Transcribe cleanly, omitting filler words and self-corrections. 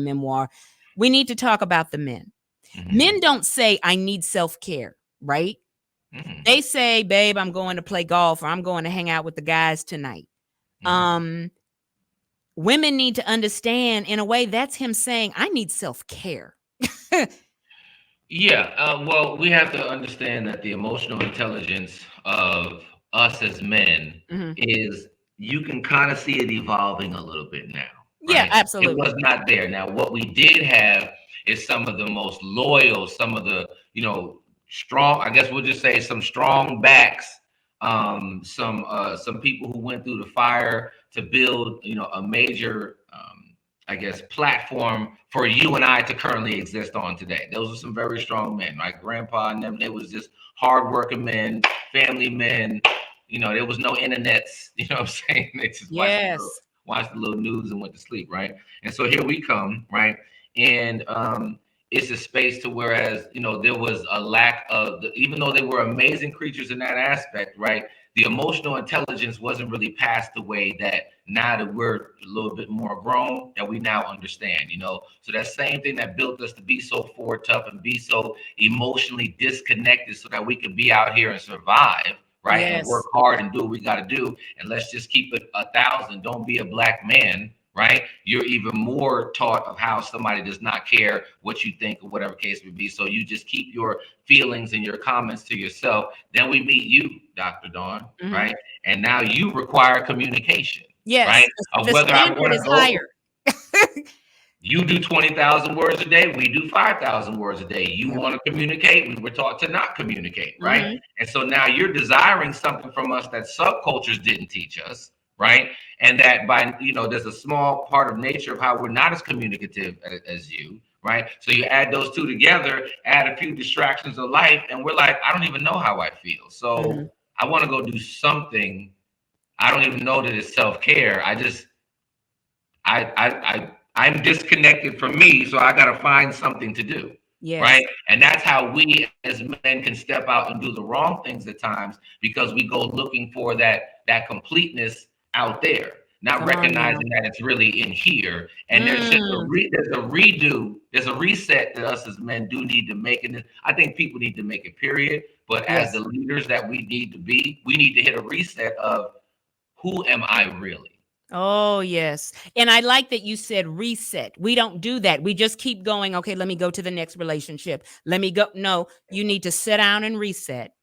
memoir. We need to talk about the men. Men don't say, I need self-care, right? They say, babe, I'm going to play golf, or I'm going to hang out with the guys tonight. Women need to understand, in a way, that's him saying, I need self-care. Yeah, well, we have to understand that the emotional intelligence of us as men is, you can kind of see it evolving a little bit now, Yeah, right? It absolutely. was not there. Now, what we did have is some of the most loyal, some of the, strong, I guess we'll just say some strong backs, some people who went through the fire to build, a major I guess, platform for you and I to currently exist on today. Those are some very strong men. My grandpa and them, they was just hardworking men, family men. There was no internets. You know what I'm saying? They just Yes. watched the little news and went to sleep, right? And so here we come, right? And it's a space to, whereas there was a lack of even though they were amazing creatures in that aspect, right? The emotional intelligence wasn't really passed the way that now that we're a little bit more grown, that we now understand. So that same thing that built us to be so forward tough and be so emotionally disconnected so that we could be out here and survive, right? And Yes. work hard and do what we got to do. And let's just keep it 1,000. Don't be a black man, right? You're even more taught of how somebody does not care what you think or whatever case would be. So you just keep your feelings and your comments to yourself. Then we meet you, Dr. Dawn, right? And now you require communication, Yes. right? Of The whether I standard want to is go. higher. You do 20,000 words a day. We do 5,000 words a day. You want to communicate. We were taught to not communicate, right? And so now you're desiring something from us that subcultures didn't teach us, right? And that there's a small part of nature of how we're not as communicative as you, right? So you add those two together, add a few distractions of life, and we're like, I don't even know how I feel. So I want to go do something. I don't even know that it's self-care. I'm disconnected from me, so I got to find something to do. Yes. Right. And that's how we as men can step out and do the wrong things at times, because we go looking for that completeness out there, not recognizing that it's really in here. And there's just there's a redo, there's a reset that us as men do need to make. And I think people need to make it, period. But as the leaders that we need to be, we need to hit a reset of, who am I really? Oh, yes. And I like that you said reset. We don't do that. We just keep going. Okay, let me go to the next relationship. Let me go. No, you need to sit down and reset.